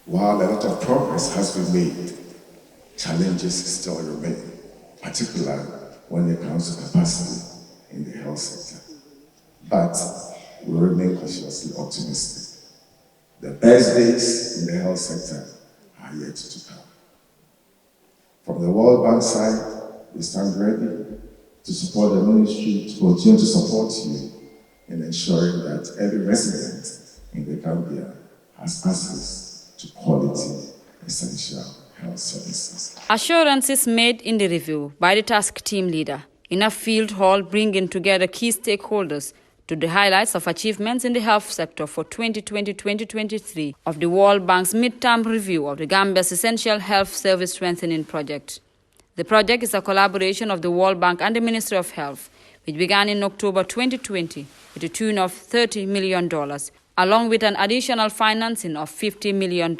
While a lot of progress has been made, challenges still remain, particularly when it comes to capacity in the health sector. But we remain cautiously optimistic. The best days in the health sector are yet to come. From the World Bank side, we stand ready to support the ministry to continue to support you in ensuring that every resident in the Gambia has access to quality, essential health services. Assurances made in the review by the task team leader in a field hall bringing together key stakeholders to the highlights of achievements in the health sector for 2020-2023 of the World Bank's mid-term review of the Gambia's Essential Health Service Strengthening Project. The project is a collaboration of the World Bank and the Ministry of Health, which began in October 2020 with a tune of $30 million, along with an additional financing of $50 million,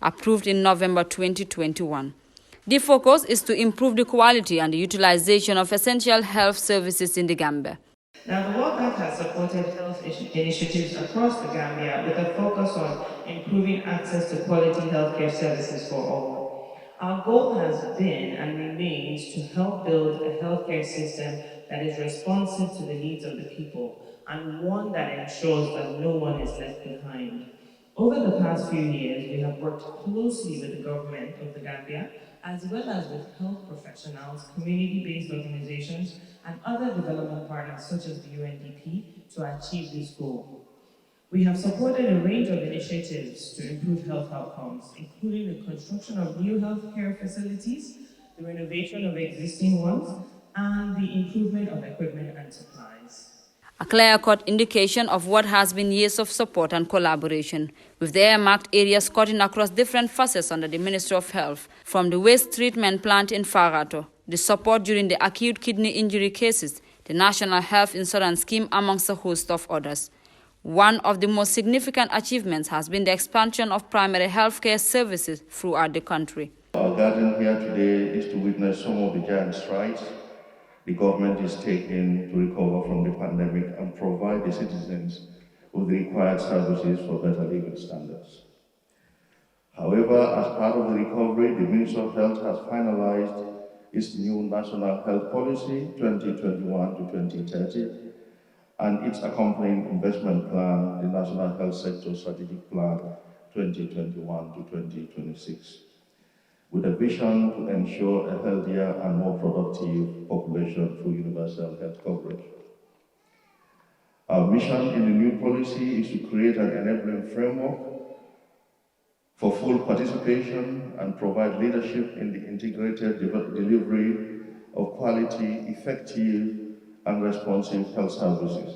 approved in November 2021. The focus is to improve the quality and the utilization of essential health services in the Gambia. Now, the World Bank has supported health initiatives across the Gambia with a focus on improving access to quality healthcare services for all. Our goal has been and remains to help build a healthcare system that is responsive to the needs of the people and one that ensures that no one is left behind. Over the past few years, we have worked closely with the government of the Gambia, as well as with health professionals, community-based organizations, and other development partners such as the UNDP to achieve this goal. We have supported a range of initiatives to improve health outcomes, including the construction of new healthcare facilities, the renovation of existing ones, and the improvement of equipment and supplies. A clear-cut indication of what has been years of support and collaboration, with the earmarked areas cutting across different facets under the Ministry of Health, from the waste treatment plant in Farato, the support during the acute kidney injury cases, the National Health Insurance Scheme, amongst a host of others. One of the most significant achievements has been the expansion of primary healthcare services throughout the country. Our gathering here today is to witness some of the giant strides the government is taking to recover from the pandemic and provide the citizens with the required services for better living standards. However, as part of the recovery, the Ministry of Health has finalized its new National Health Policy 2021 to 2030 and its accompanying investment plan, the National Health Sector Strategic Plan 2021 to 2026. With a vision to ensure a healthier and more productive population through universal health coverage. Our mission in the new policy is to create an enabling framework for full participation and provide leadership in the integrated delivery of quality, effective, and responsive health services.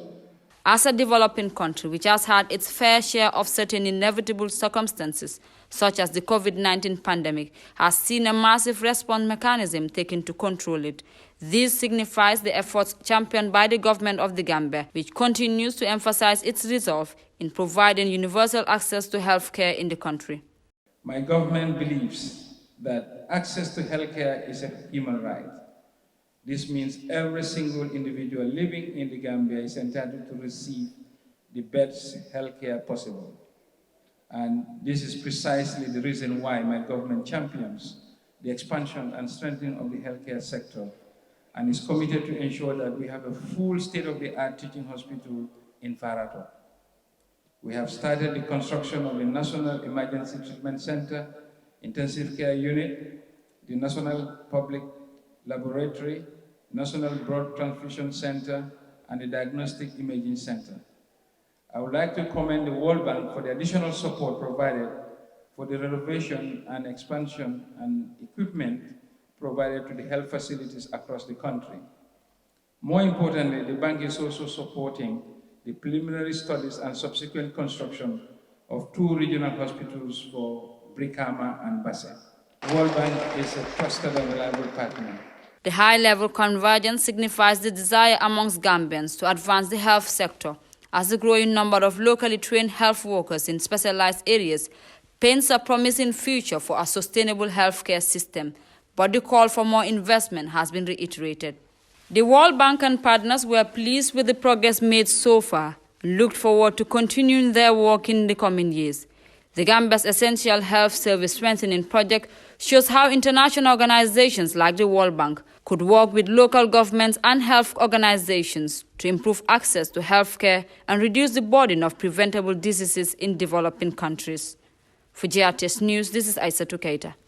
As a developing country which has had its fair share of certain inevitable circumstances, such as the COVID-19 pandemic, has seen a massive response mechanism taken to control it. This signifies the efforts championed by the government of the Gambia, which continues to emphasize its resolve in providing universal access to healthcare in the country. My government believes that access to healthcare is a human right. This means every single individual living in the Gambia is entitled to receive the best health care possible. And this is precisely the reason why my government champions the expansion and strengthening of the healthcare sector and is committed to ensure that we have a full state-of-the-art teaching hospital in Farato. We have started the construction of the National Emergency Treatment Center, Intensive Care Unit, the National Public Laboratory, National Blood Transfusion Center, and the Diagnostic Imaging Center. I would like to commend the World Bank for the additional support provided for the renovation and expansion and equipment provided to the health facilities across the country. More importantly, the bank is also supporting the preliminary studies and subsequent construction of 2 regional hospitals for Brikama and Basse. World Bank is a trusted and reliable partner. The high-level convergence signifies the desire amongst Gambians to advance the health sector, as the growing number of locally trained health workers in specialized areas paints a promising future for a sustainable healthcare system, but the call for more investment has been reiterated. The World Bank and partners were pleased with the progress made so far and looked forward to continuing their work in the coming years. The Gambia's Essential Health Service Strengthening Project shows how international organizations like the World Bank could work with local governments and health organizations to improve access to healthcare and reduce the burden of preventable diseases in developing countries. For GRTS News, this is Isatou On Health.